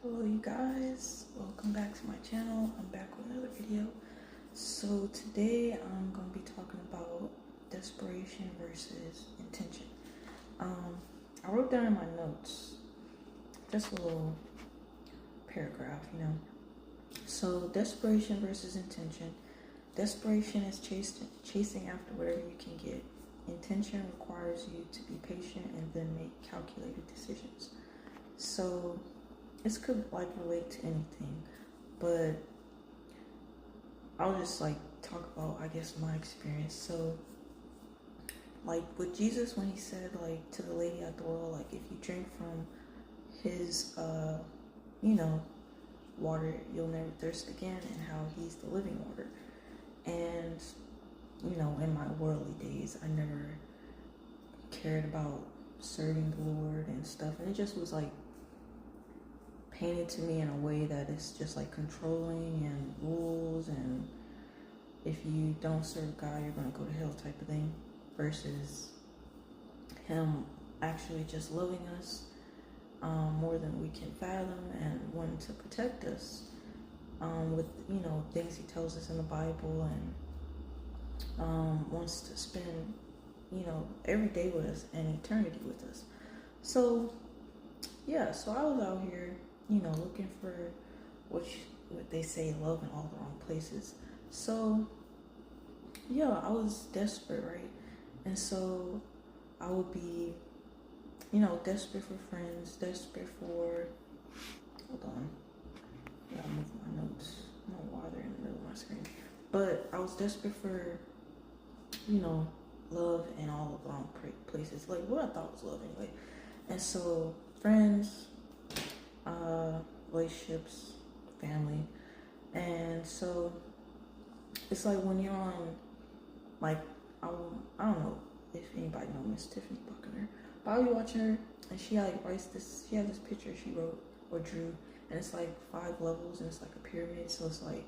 Hello you guys, welcome back to my channel. I'm back with another video. So today I'm going to be talking about desperation versus intention. I wrote down in my notes just a little paragraph. So desperation versus intention. Desperation is chasing after whatever you can get. Intention requires you to be patient and then make calculated decisions. So this could relate to anything, but I'll just talk about my experience. So with Jesus, when he said to the lady at the well, if you drink from his water, you'll never thirst again, and how he's the living water. And in my worldly days, I never cared about serving the Lord and stuff, and it just was painted to me in a way that it's just controlling and rules, and if you don't serve God, you're going to go to hell type of thing, versus him actually just loving us more than we can fathom and wanting to protect us with things he tells us in the Bible, and wants to spend every day with us and eternity with us. So so I was out here looking for what they say, love in all the wrong places. So I was desperate, right? And so I would be desperate for friends, desperate for, hold on, I gotta move my notes, I don't know why they're in the middle of my screen, but I was desperate for love in all of the wrong places, what I thought was love anyway. And so friends, relationships, family. And so it's when you're on, I don't know if anybody know Miss Tiffany Buckner, but I'll be watching her, and she she has this picture she wrote or drew, and it's 5 levels, and it's a pyramid. So it's a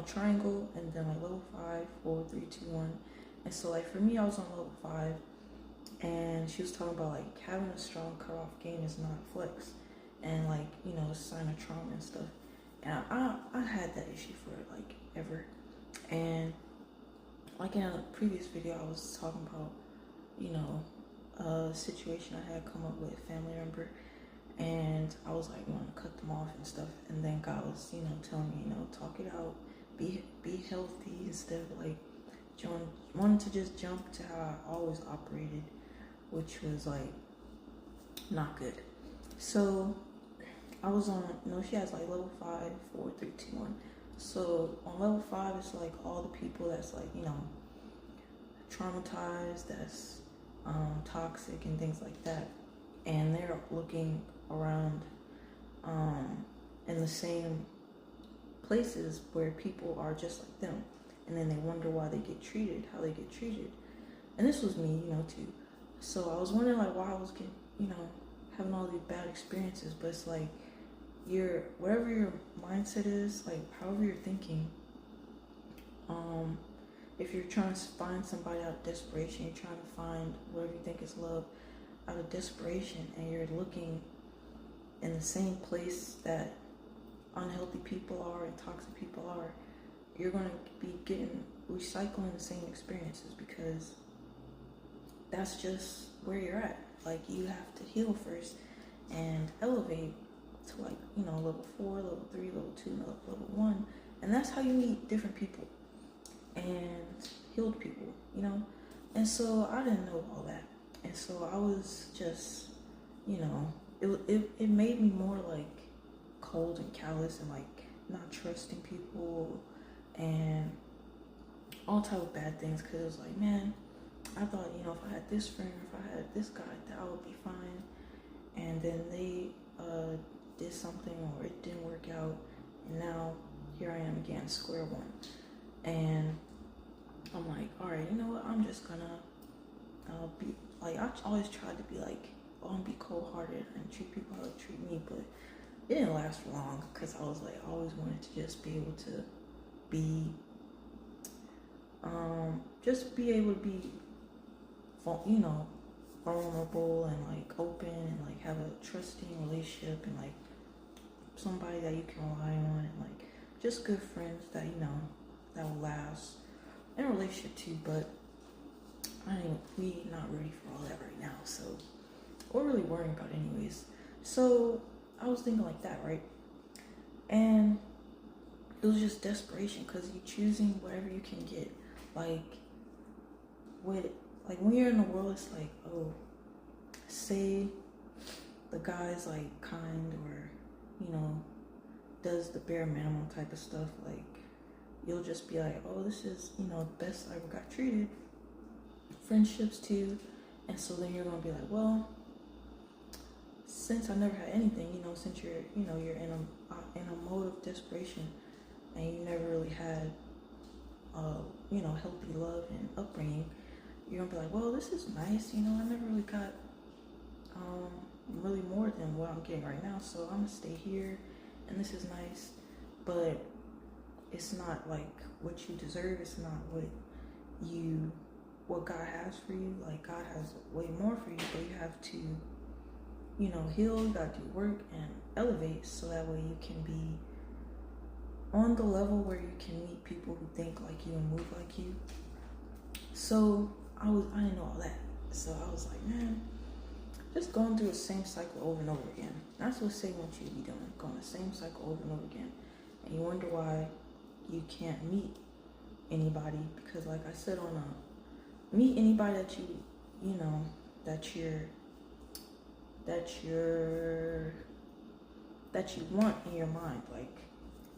triangle, and then level 5, 4, 3, 2, 1. And so for me, I was on level 5, and she was talking about having a strong cutoff game is not flex, and a sign of trauma and stuff. And I had that issue for ever. And in a previous video, I was talking about a situation I had come up with a family member, and I was wanting to cut them off and stuff, and then God was telling me talk it out, be healthy, instead of wanting to just jump to how I always operated, which was not good. So I was on, she has level 5, 4, 3, 2, 1. So on level 5, it's all the people that's traumatized, that's toxic and things like that. And they're looking around in the same places where people are just like them. And then they wonder why they get treated, how they get treated. And this was me, too. So I was wondering why I was getting, having all these bad experiences. But it's whatever your mindset is, however you're thinking, if you're trying to find somebody out of desperation, you're trying to find whatever you think is love out of desperation, and you're looking in the same place that unhealthy people are and toxic people are, you're going to be recycling the same experiences, because that's just where you're at. You have to heal first and elevate to level 4, level 3, level 2, level 1, and that's how you meet different people and healed people, And so I didn't know all that, and so I was just, it made me more cold and callous, and not trusting people and all type of bad things, because it was man, I thought if I had this friend, or if I had this guy, that I would be fine, and then they did something, or it didn't work out, and now here I am again, square one. And I'm all right, you know what, I'm just gonna be I always tried to be I'm gonna be cold-hearted and treat people how they treat me, but it didn't last for long, because I was I always wanted to just be able to be able to be vulnerable and open, and have a trusting relationship, and somebody that you can rely on, and like just good friends that that will last in a relationship too. But we not ready for all that right now, so we're really worrying about it anyways. So I was thinking like that, right? And it was just desperation because you're choosing whatever you can get. Like when you're in the world, it's like, oh, say the guy's like kind, or does the bare minimum type of stuff. Like you'll just be like, oh, this is the best I ever got treated. Friendships too, and so then you're gonna be like, well, since I never had anything, since you're you're in a mode of desperation, and you never really had healthy love and upbringing, you're gonna be like, well, this is nice, I never really got really more than what I'm getting right now, so I'm gonna stay here, and this is nice, but it's not like what you deserve. It's not what God has for you. Like God has way more for you, but you have to heal. You gotta do work and elevate, so that way you can be on the level where you can meet people who think like you and move like you. So I didn't know all that, so I was like, man, just going through the same cycle over and over again. That's what Satan wants you to be doing, going the same cycle over and over again. And you wonder why you can't meet anybody, because like I said meet anybody that that you want in your mind, like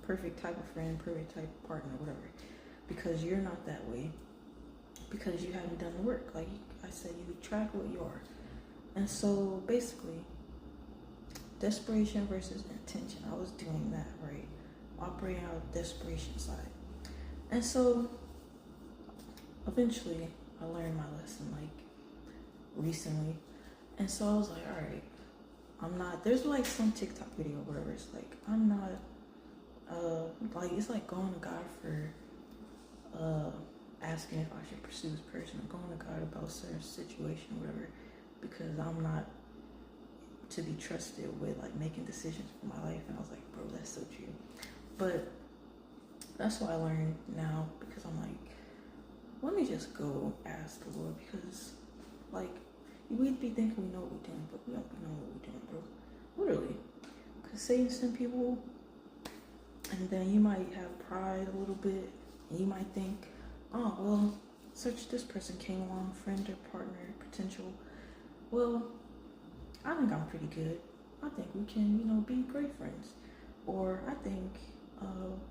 perfect type of friend, perfect type of partner, whatever. Because you're not that way, because you haven't done the work. Like I said, you attract what you are. And so basically, desperation versus intention. I was doing that, right? Operating out of desperation side. And so eventually I learned my lesson, like recently. And so I was like, all right, I'm not, there's like some TikTok video or whatever. It's like, I'm not, like, it's like going to God for asking if I should pursue this person, or going to God about a certain situation or whatever, because I'm not to be trusted with like making decisions for my life. And I was like, bro, that's so true. But that's what I learned now, because I'm like, let me just go ask the Lord, because like we be thinking we know what we're doing, but we don't know what we're doing, bro. Literally. Because Satan sent people, and then you might have pride a little bit, and you might think, oh, well, this person came along, friend or partner, potential. Well, I think I'm pretty good. I think we can, be great friends. Or I think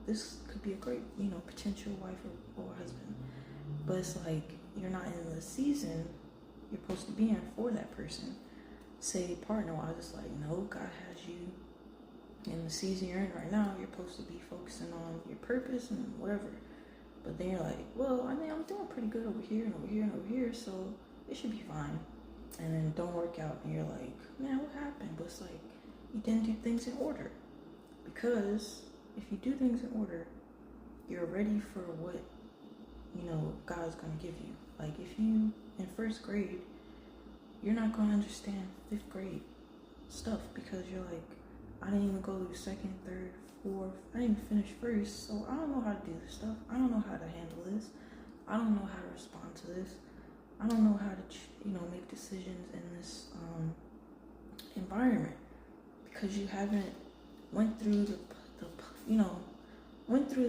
this could be a great, potential wife or husband. But it's like, you're not in the season you're supposed to be in for that person. Say partner-wise, it's like, no, God has you in the season you're in right now. You're supposed to be focusing on your purpose and whatever. But then you're like, well, I mean, I'm doing pretty good over here and over here and over here, so it should be fine. And then don't work out, and you're like, man, what happened? But it's like, you didn't do things in order. Because if you do things in order, you're ready for what God's going to give you. Like if you in first grade, you're not going to understand fifth grade stuff, because you're like, I didn't even go through second, third, fourth. I didn't even finish first, so I don't know how to do this stuff. I don't know how to handle this. I don't know how to respond to this. I don't know how to make decisions in this environment, because you haven't went through the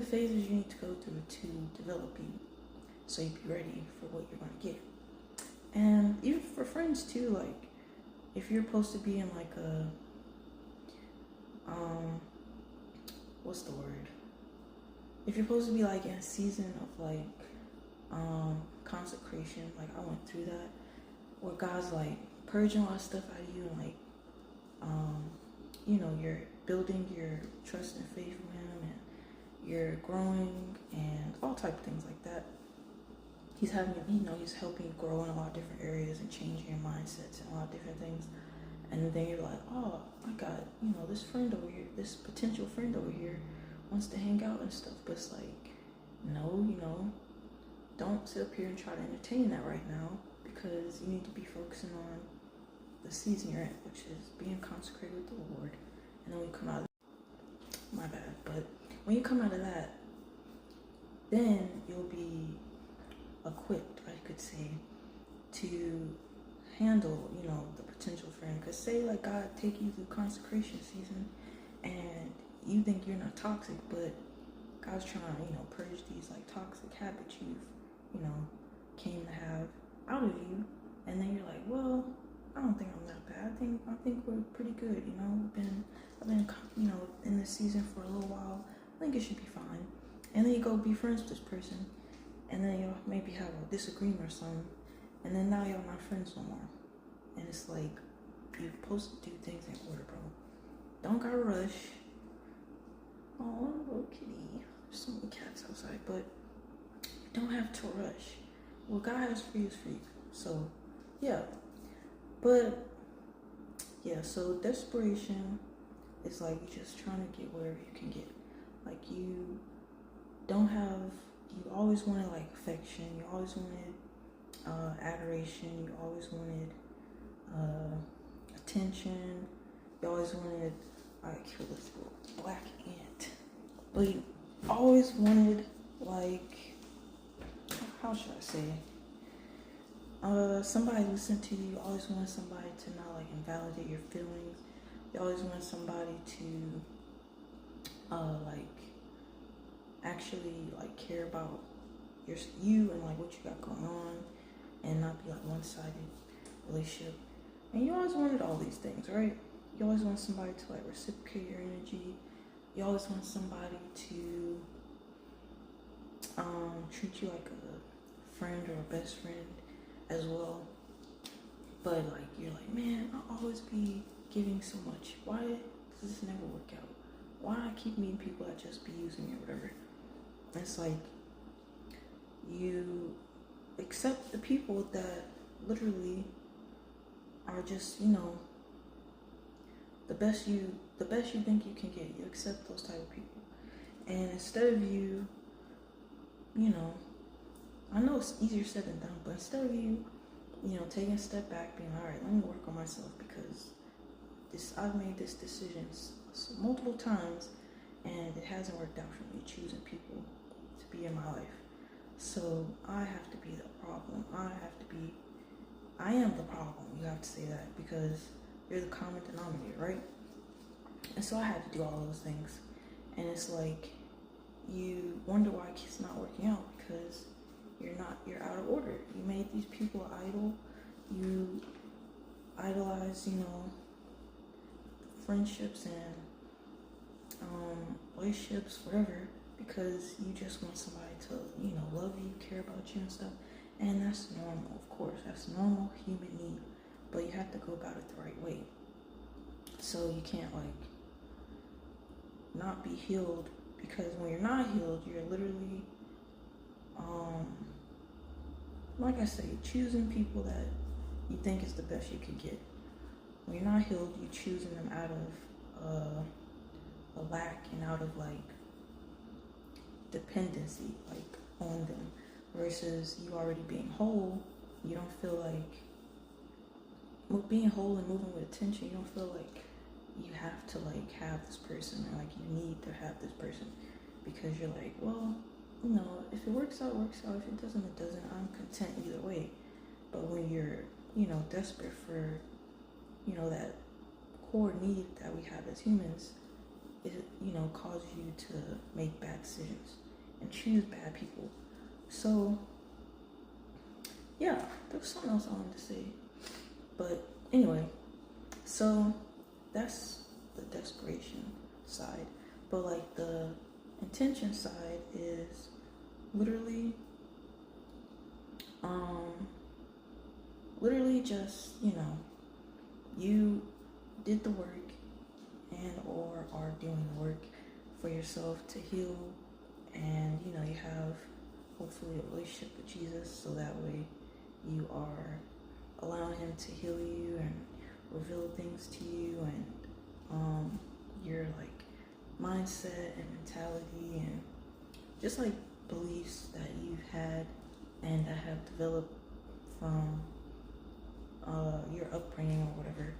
phases you need to go through to develop you, so you be ready for what you're going to get. And even for friends too, like if you're supposed to be in like a what's the word? If you're supposed to be like in a season of like consecration, like I went through that, where God's like purging a lot of stuff out of you, and like you're building your trust and faith with Him, and you're growing and all type of things like that. He's having he's helping you grow in a lot of different areas and changing your mindsets and a lot of different things. And then you're like, oh, I got this friend over here, this potential friend over here wants to hang out and stuff. But it's like, no, don't sit up here and try to entertain that right now, because you need to be focusing on the season you're in, which is being consecrated with the Lord. And then we come out of when you come out of that, then you'll be equipped, I could say, to handle, the potential friend. Because say like God take you through consecration season and you think you're not toxic, but God's trying to, purge these like toxic habits you've, came to have out of you, and then you're like, well, I don't think I'm that bad. I think we're pretty good, I've been, in this season for a little while. I think it should be fine. And then you go be friends with this person, and then you'll maybe have a disagreement or something, and then now y'all not friends no more. And it's like, you're supposed to do things in order, bro. Don't gotta rush. Oh, little kitty. There's so many cats outside, but you don't have to rush. What God has for you is for you. So, yeah. But, yeah, so desperation is like you just trying to get whatever you can get. Like you always wanted like affection, you always wanted adoration, you always wanted attention, you always wanted, I kill this little black ant, but you always wanted like, how should I say, somebody to listen to you. You always wanted somebody to not like invalidate your feelings. You always wanted somebody to like actually like care about you and like what you got going on, and not be like one-sided relationship. And you always wanted all these things, right? You always want somebody to like reciprocate your energy. You always want somebody to treat you like a friend or a best friend as well. But like you're like, man, I'll always be giving so much. Why does this never work out? Why do I keep meeting people that just be using me or whatever? It's like you accept the people that literally are just, the best you think you can get. You accept those type of people. And instead of you, I know it's easier said than done, but instead of you, taking a step back, being all right, let me work on myself, because I've made this decision multiple times and it hasn't worked out for me, choosing people to be in my life. So I have to be the problem. I am the problem. You have to say that, because you're the common denominator, right? And so I had to do all those things. And it's like, you wonder why it's not working out, because you're out of order. You made these people idol. You idolize, friendships and relationships, whatever, because you just want somebody to, love you, care about you and stuff. And that's normal, of course. That's normal human need. But you have to go about it the right way. So you can't like not be healed, because when you're not healed, you're literally like I say, choosing people that you think is the best you could get. When you're not healed, you're choosing them out of a lack and out of like dependency, like on them, versus you already being whole. You don't feel like, with being whole and moving with attention, you don't feel like you have to like have this person, or like you need to have this person, because you're like, well, if it works out, it works out. If it doesn't, it doesn't. I'm content either way. But when you're, desperate for, that core need that we have as humans, it, causes you to make bad decisions and choose bad people. So, yeah, there was something else I wanted to say. But anyway, so that's the desperation side. But like the intention side is literally just, you did the work and or are doing the work for yourself to heal, and you have hopefully a relationship with Jesus, so that way you are allowing him to heal you and reveal things to you, and your like mindset and mentality and just like beliefs that you've had and that have developed from your upbringing or whatever,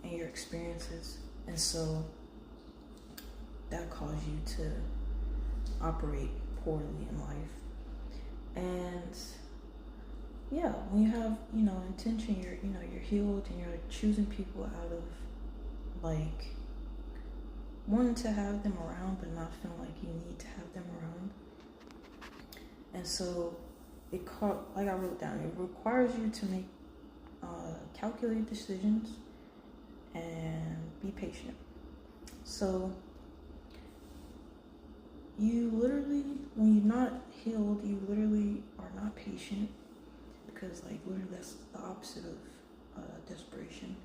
and your experiences. And so that caused you to operate poorly in life. And yeah, when you have, intention, you're healed, and you're choosing people out of like wanting to have them around but not feeling like you need to have them around. And so like I wrote down, it requires you to make calculated decisions and be patient. So you literally, when you're not healed, you literally are not patient, because like literally that's the opposite of desperation.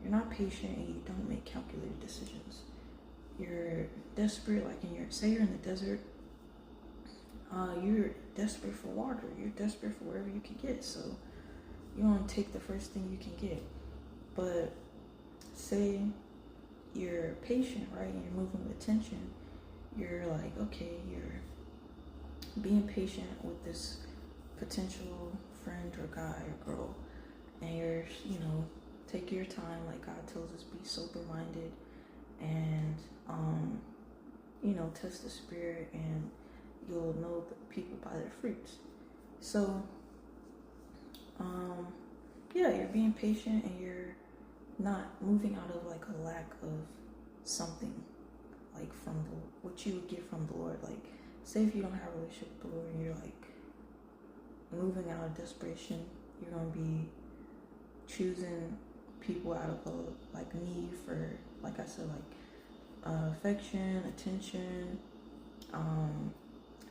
You're not patient and you don't make calculated decisions. You're desperate, like say you're in the desert, you're desperate for water. You're desperate for wherever you can get. So you want to take the first thing you can get. But say you're patient, right? And you're moving with attention. You're like, okay, you're being patient with this potential friend or guy or girl, and you're, take your time, like God tells us, be sober-minded, and test the spirit, and you'll know the people by their fruits. So yeah, you're being patient, and you're not moving out of like a lack of something, like from what you would get from the Lord. Like, say if you don't have a relationship with the Lord and you're like moving out of desperation, you're gonna be choosing people out of a like need for, like I said, like affection, attention,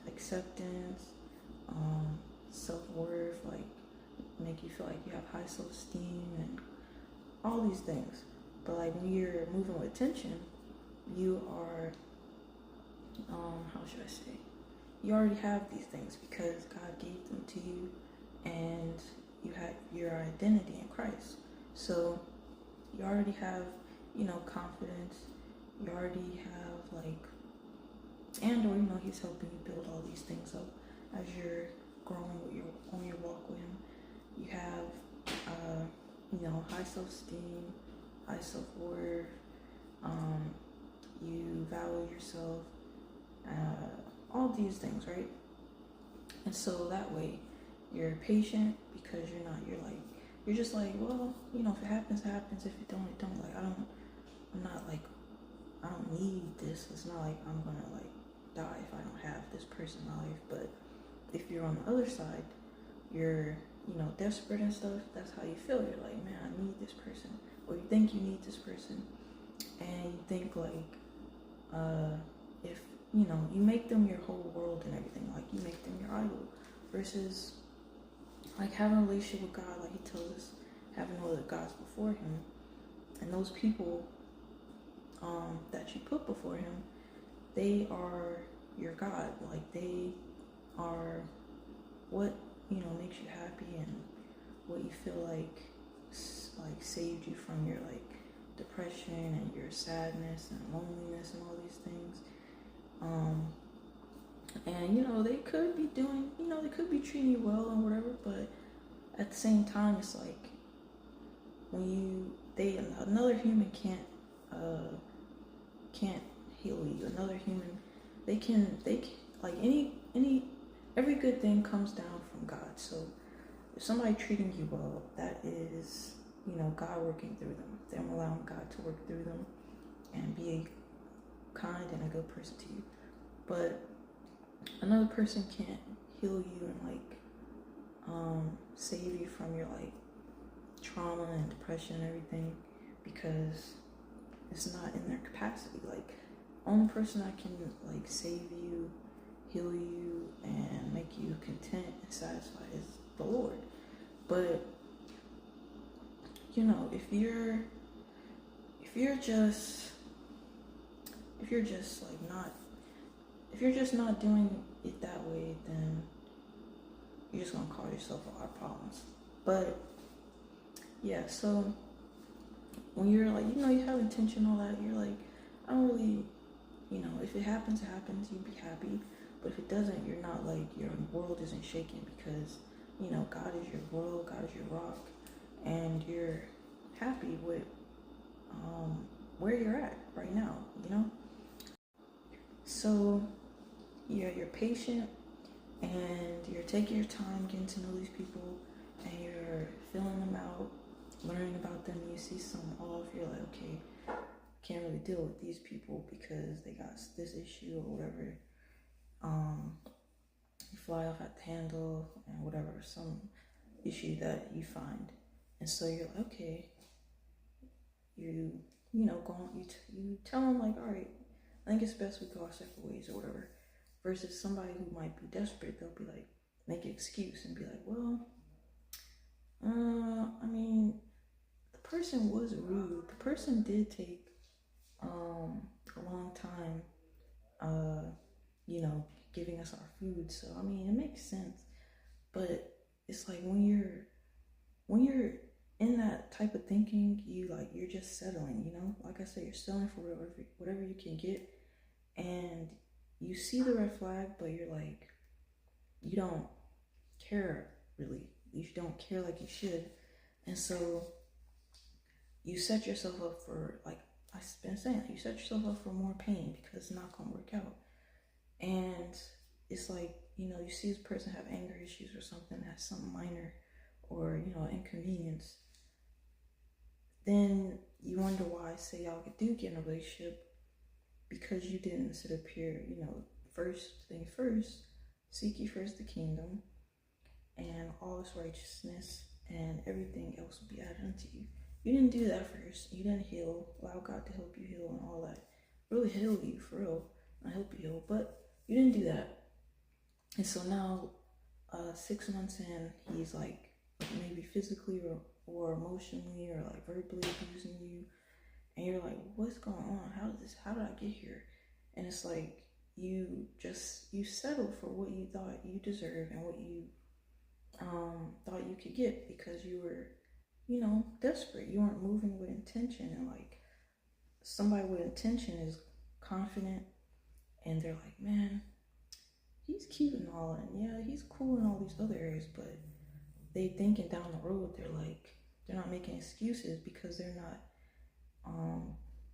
acceptance, self-worth, like make you feel like you have high self-esteem and all these things. But like when you're moving with attention, you are, how should I say? You already have these things because God gave them to you, and you have your identity in Christ. So you already have, confidence. You already have He's helping you build all these things up as you're growing on your walk with Him. You have, high self-esteem, high self-worth. You value yourself. All these things, right? And so that way you're patient, because you're just like, well, if it happens, it happens. If it don't, it don't. Like, I don't need this. It's not like I'm gonna like die if I don't have this person in my life. But if you're on the other side, you're, desperate and stuff, that's how you feel. You're like, man, I need this person. Or you think you need this person. And you think like, if, you make them your whole world and everything, like you make them your idol, versus like having a relationship with God, like He tells us, having other gods before Him, and those people that you put before Him, they are your God. Like they are what makes you happy, and what you feel like saved you from your like depression and your sadness and loneliness and all these things. And they could be doing, they could be treating you well and whatever, but at the same time, it's like when another human can't heal you. Another human, they can like every good thing comes down from God. So if somebody treating you well, that is, God working through them. Them allowing God to work through them and be a kind and a good person to you. But another person can't heal you and save you from your like trauma and depression and everything, because it's not in their capacity. Like, only person that can like save you, heal you, and make you content and satisfied is the Lord. But if you're just not doing it that way, then you're just gonna cause yourself a lot of problems. But yeah, so when you're like, you have intention, all that, you're like, I don't really, if it happens, it happens, you'd be happy. But if it doesn't, you're not like, your world isn't shaking, because, God is your world, God is your rock, and you're happy with where you're at right now, So you're patient and you're taking your time getting to know these people and you're filling them out, learning about them. You see some off, you're like, okay, can't really deal with these people because they got this issue or whatever. You fly off at the handle and whatever, some issue that you find. And so you're like, okay, go on, you tell them like, all right, I think it's best we go our separate ways or whatever. Versus somebody who might be desperate, they'll be like, make an excuse and be like, well, I mean, the person was rude. The person did take a long time, giving us our food. So I mean, it makes sense. But it's like when you're in that type of thinking, you're just settling. Like I said, you're settling for whatever you can get, and you see the red flag, but you're like, you don't care really. You don't care like you should, and so you set yourself up for, like I've been saying, you set yourself up for more pain because it's not gonna work out. And it's like, you see this person have anger issues or something that's something minor or, inconvenience. Then you wonder why, say y'all do get in a relationship, because you didn't sit up here, first thing first, seek ye first the kingdom and all its righteousness, and everything else will be added unto you. You didn't do that first. You didn't heal, allow God to help you heal and all that. Really heal you, for real. I help you heal, but you didn't do that. And so now, 6 months in, he's like maybe physically or emotionally or like verbally abusing you, and you're like, what's going on? How did I get here? And it's like you settled for what you thought you deserved and what you thought you could get because you were, desperate. You weren't moving with intention. And like, somebody with intention is confident, and they're like, man, he's cute and all, and yeah, he's cool in all these other areas, but they thinking down the road, they're not making excuses because they're not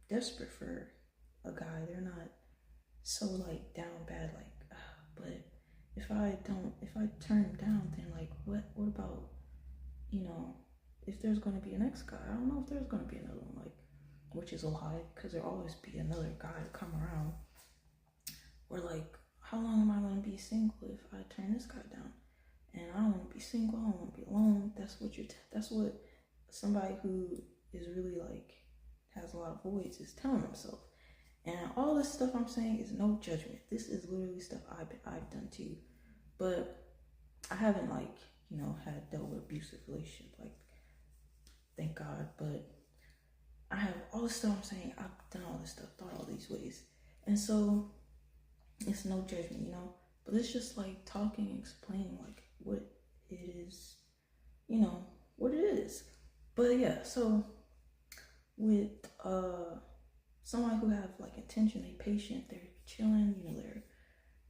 desperate for a guy. They're not so like down bad, like, but if I turn him down, then like, what about, if there's going to be a next guy? I don't know if there's going to be another one, like, which is a lie, because there'll always be another guy to come around. Or like, how long am I going to be single if I turn this guy down? And I don't want to be single. I don't want to be alone. That's what somebody who is really like has a lot of voids is telling themselves. And all this stuff I'm saying is no judgment. This is literally stuff I've done too. But I haven't had dealt with abusive relationship, like, thank God. But I have all this stuff I'm saying. I've done all this stuff, thought all these ways. And so it's no judgment, but it's just like talking and explaining like what it is, what it is. But yeah, so with someone who have like intention, they patient, they're chilling,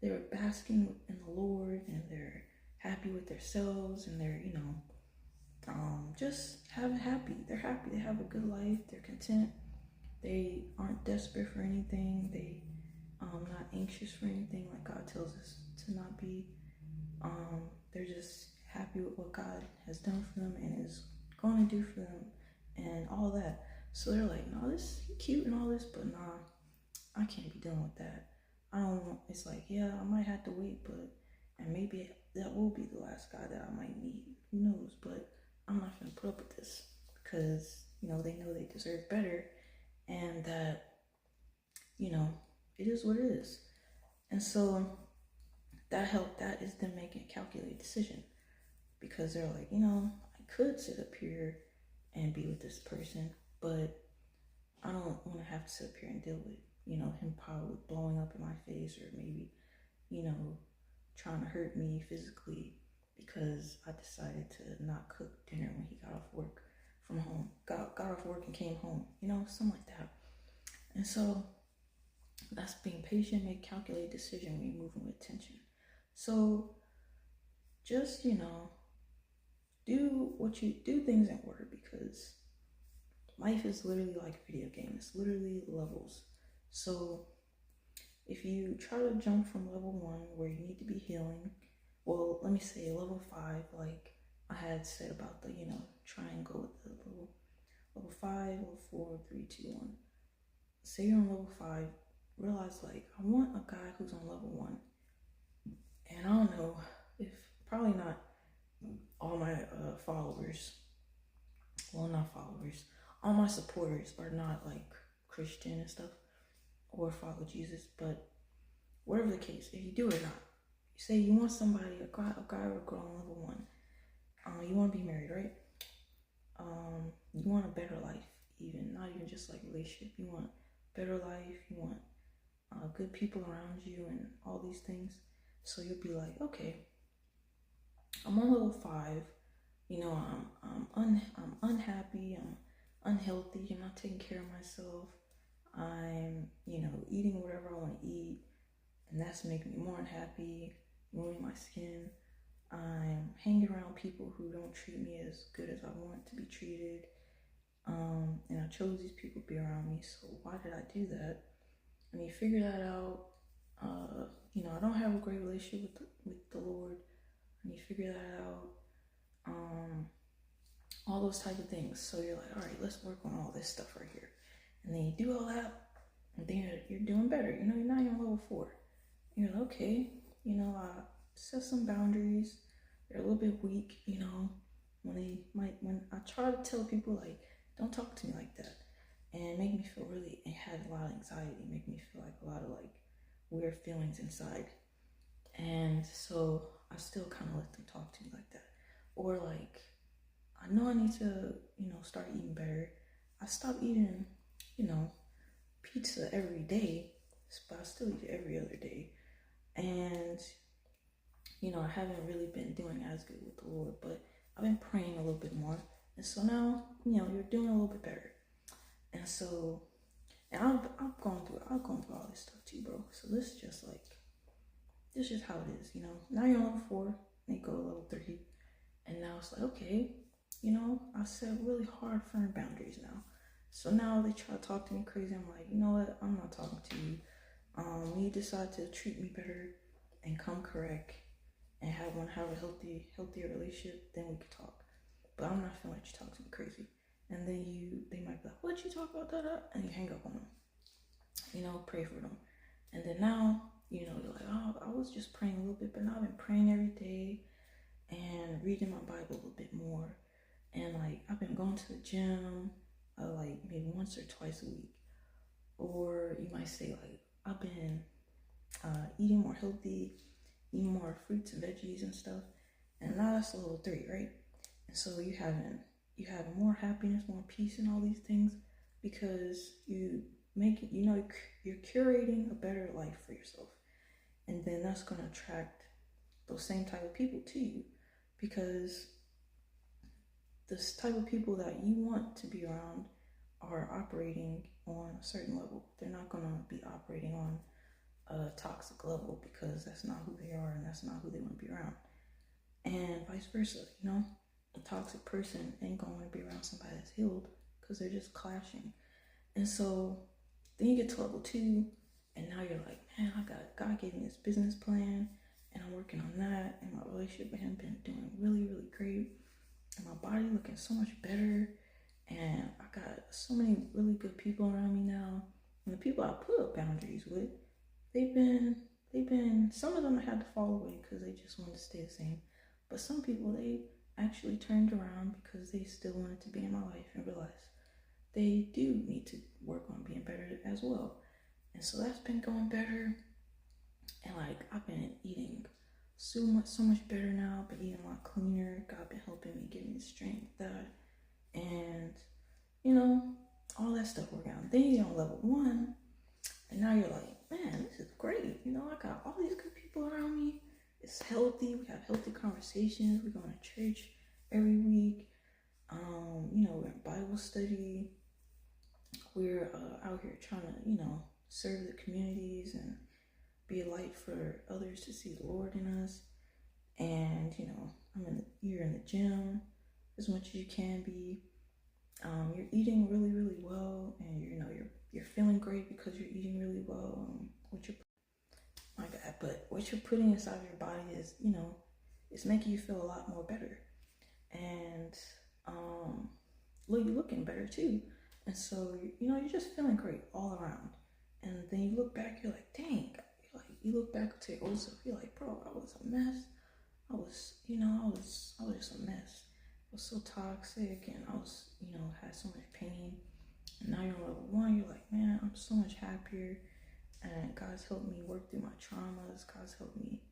they're basking in the Lord, and they're happy with themselves, and they're just happy. They're happy. They have a good life. They're content. They aren't desperate for anything. They not anxious for anything, like God tells us to not be. They're just happy with what God has done for them and is going to do for them and all that. So they're like, no, this is cute and all this, but nah, I can't be dealing with that. I don't want, it's like, yeah, I might have to wait, and maybe that will be the last guy that I might meet. Who knows? But I'm not going to put up with this because, they know they deserve better, and that, it is what it is. And so that is them making a calculated decision, because they're like, I could sit up here and be with this person, but I don't want to have to sit up here and deal with, him probably blowing up in my face, or maybe, trying to hurt me physically because I decided to not cook dinner when he got off work from home, got off work and came home, something like that. And so that's being patient, make calculated decision when you're moving with tension. So just, do things in order, because life is literally like a video game. It's literally levels. So if you try to jump from level 1 where you need to be healing, well, let me say level 5, like I had said about the, try and go with the level 5, level 4, 3, 2, 1. Say you're on level 5, realize like I want a guy who's on level 1. And I don't know if probably not all my followers, well, not followers, all my supporters are not like Christian and stuff or follow Jesus, but whatever the case, if you do it or not, you say you want somebody, a guy or a girl on level 1, you want to be married, right? You want a better life, even not even just like relationship. You want better life. You want good people around you and all these things. So you'll be like, okay, I'm on level 5. I'm unhappy. I'm unhealthy. I'm not taking care of myself. I'm eating whatever I want to eat, and that's making me more unhappy, ruining my skin. I'm hanging around people who don't treat me as good as I want to be treated. And I chose these people to be around me, so why did I do that? And you figure that out. I don't have a great relationship with the Lord. And you figure that out. All those type of things. So you're like, all right, let's work on all this stuff right here. And then you do all that, and then you're doing better. You're now on level 4. And you're like, okay, I set some boundaries. They're a little bit weak, when I try to tell people like, don't talk to me like that, and make me feel it had a lot of anxiety, make me feel like a lot of like weird feelings inside. And so I still kind of let them talk to me like that. Or like, I know I need to, start eating better. I stopped eating, pizza every day, but I still eat it every other day. And, I haven't really been doing as good with the Lord, but I've been praying a little bit more. And so now, you're doing a little bit better. And so, and I've gone through all this stuff too, bro. So this is just how it is, Now you're on level 4, and you go to level 3. And now it's like, okay, I set really hard, firm boundaries now. So now they try to talk to me crazy. I'm like, you know what? I'm not talking to you. When you decide to treat me better and come correct and have a healthier relationship, then we could talk. But I'm not feeling like you talk to me crazy. And then they might be like, what'd you talk about that? And you hang up on them. Pray for them. And then now, you're like, oh, I was just praying a little bit, but now I've been praying every day and reading my Bible a little bit more. And like, I've been going to the gym, like maybe once or twice a week. Or you might say like, I've been eating more healthy, eating more fruits and veggies and stuff. And now that's level 3, right? And so you have more happiness, more peace, and all these things because you make it, you're curating a better life for yourself. And then that's going to attract those same type of people to you, because this type of people that you want to be around are operating on a certain level. They're not going to be operating on a toxic level, because that's not who they are and that's not who they want to be around. And vice versa, a toxic person ain't going to be around somebody that's healed, because they're just clashing. And so then you get to level 2, and now you're like, man, God gave me this business plan, and I'm working on that, and my relationship with him been doing really, really great, and my body looking so much better, and I got so many really good people around me now. And the people I put up boundaries with, they've been some of them I had to fall away because they just wanted to stay the same. But some people, they actually turned around because they still wanted to be in my life and realized they do need to work on being better as well. And so that's been going better. And like, I've been eating so much better now. I've been eating a lot cleaner. God been helping me, give me the strength that, and all that stuff work out. Then you're on level 1, and now you're like, man, this is great. I got all these good people around me. It's healthy. We have healthy conversations. We're going to church every week. We're in Bible study. We're out here trying to, serve the communities and be a light for others to see the Lord in us. And, you're in the gym as much as you can be. You're eating really, really well, and you're feeling great because you're eating really well. but what you're putting inside your body is, it's making you feel a lot more better. And you're looking better too. And so, you're just feeling great all around. And then you look back, you're like, dang. You look back to your old self, you're like, bro, I was a mess. I was just a mess. I was so toxic, and I was, had so much pain. And now you're level 1, you're like, man, I'm so much happier. And God's helped me work through my traumas. God's helped me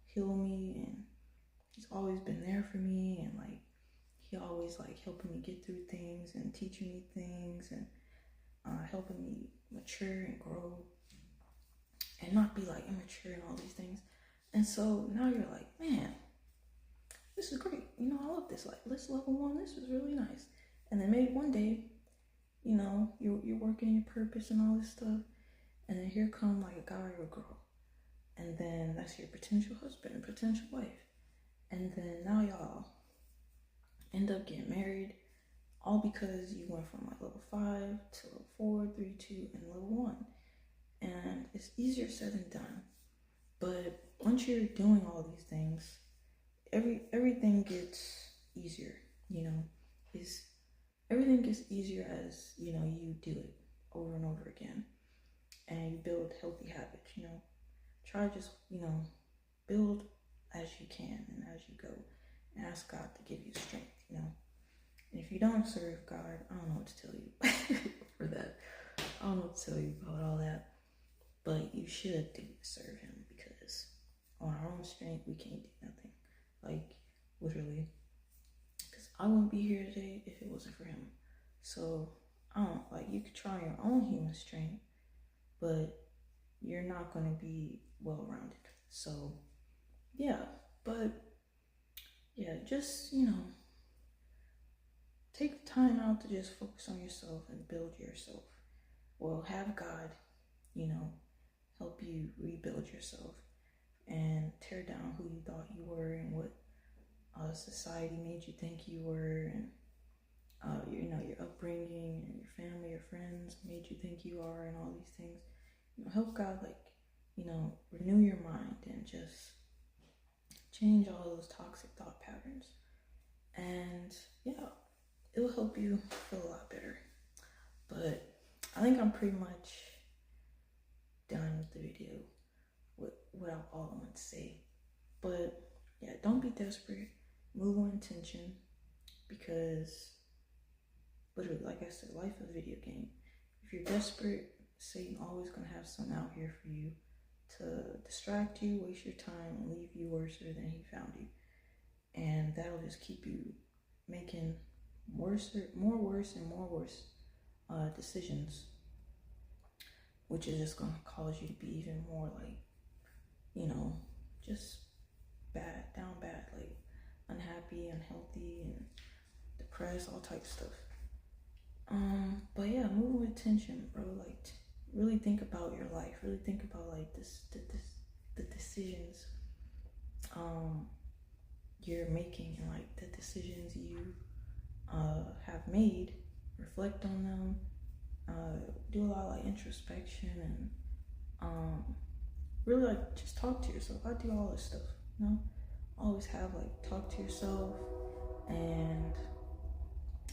heal me, and He's always been there for me, and like He always like helping me get through things and teaching me things, and helping me mature and grow and not be like immature and all these things. And so now you're like, man, this is great. I love this. Like, let's level 1. This is really nice. And then maybe one day, you're working your purpose and all this stuff, and then here come like a guy or a girl, and then that's your potential husband and potential wife, and then now y'all end up getting married, all because you went from like level 5 to level 4, 3, 2, and level 1. And it's easier said than done, but once you're doing all these things, everything gets easier. Everything gets easier as you do it over and over again, and you build healthy habits. Try just build as you can and as you go, and ask God to give you strength. And if you don't serve God, I don't know what to tell you for that. I don't know what to tell you about all that, but you should serve Him, because on our own strength we can't do nothing. Like, literally, because I wouldn't be here today if it wasn't for Him. So you could try your own human strength, but you're not going to be well-rounded. So just take the time out to just focus on yourself and build yourself. Well, have God help you rebuild yourself and tear down who you thought you were and what society made you think you were, and your upbringing and your family, your friends made you think you are, and all these things. Help God renew your mind and just change all those toxic thought patterns, and it'll help you feel a lot better. But I think I'm pretty much done with the video without all I want to say. But don't be desperate. Move with intention, because literally, like I said, life is a video game. If you're desperate, Satan always gonna have something out here for you to distract you, waste your time, and leave you worse than he found you. And that'll just keep you making more worse decisions, which is just gonna cause you to be even more like, just down bad, like unhappy, unhealthy, and depressed, all types of stuff. But move with attention, bro. Like, really think about your life. Really think about like the decisions you're making, and like the decisions you have made. Reflect on them. Do a lot of like introspection, and really like just talk to yourself. I do all this stuff, always have like talk to yourself. And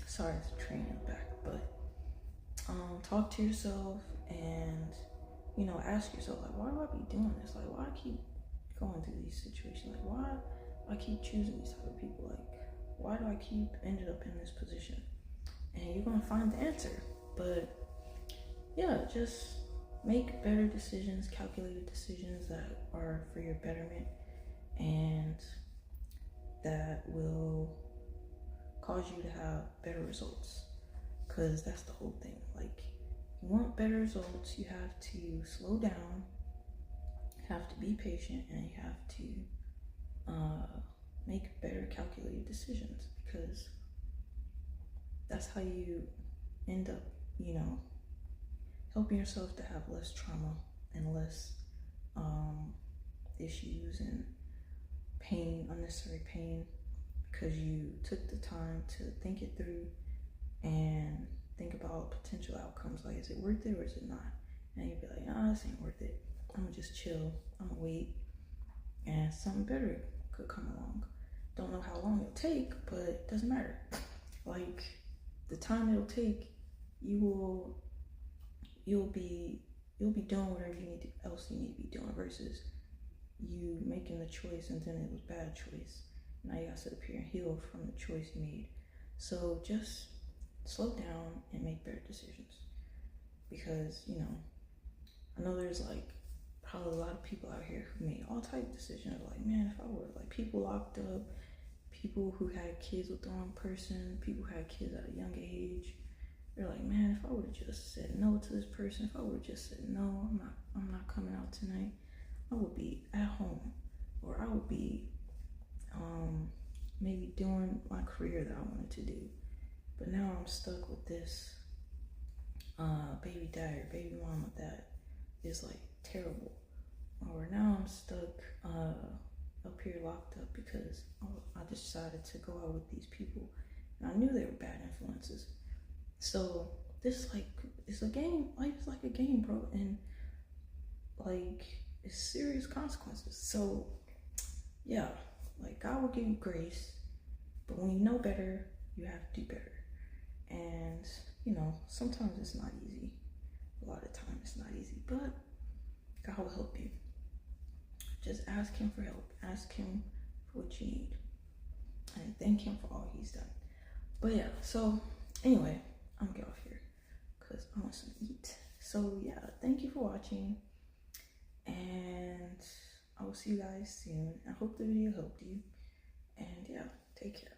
sorry, it's a train in the back, but talk to yourself, and ask yourself, like, why do I be doing this? Like, why I keep going through these situations? Like, why I keep choosing these type of people? Like, why do I keep ended up in this position? And you're gonna find the answer. But just make better decisions, calculated decisions that are for your betterment, and that will cause you to have better results. Because that's the whole thing. Like, you want better results, you have to slow down, you have to be patient, and you have to make better calculated decisions, because that's how you end up, helping yourself to have less trauma and less issues and pain, unnecessary pain, because you took the time to think it through and think about potential outcomes. Like, is it worth it or is it not? And you'd be like, this ain't worth it. I'm gonna just chill. I'm gonna wait, and something better could come along. Don't know how long it'll take, but it doesn't matter. Like, the time it'll take, you'll be doing whatever else you need to be doing, versus you making the choice and then it was bad choice. Now you gotta sit up here and heal from the choice you made. So just slow down and make better decisions. Because, you know, I know there's like probably a lot of people out here who made all type of decisions. Like, man, if I were, like, people locked up, people who had kids with the wrong person, people who had kids at a young age. They're like, man, if I would have just said no to this person, if I would have just said no, I'm not coming out tonight, I would be at home, or I would be maybe doing my career that I wanted to do. But now I'm stuck with this baby daddy or baby mama that is like terrible. Or now I'm stuck up here locked up because I decided to go out with these people and I knew they were bad influences. So this, like, it's a game. Life is like a game, bro, and like, it's serious consequences. So yeah, like, God will give you grace, but when you know better, you have to do better. And you know, sometimes it's not easy. A lot of times it's not easy, but God will help you. Just ask him for help. Ask him for what you need, and thank him for all he's done. But yeah, so anyway, I'm gonna get off here because I want some eat. So yeah, thank you for watching, and I will see you guys soon. I hope the video helped you, and yeah, take care.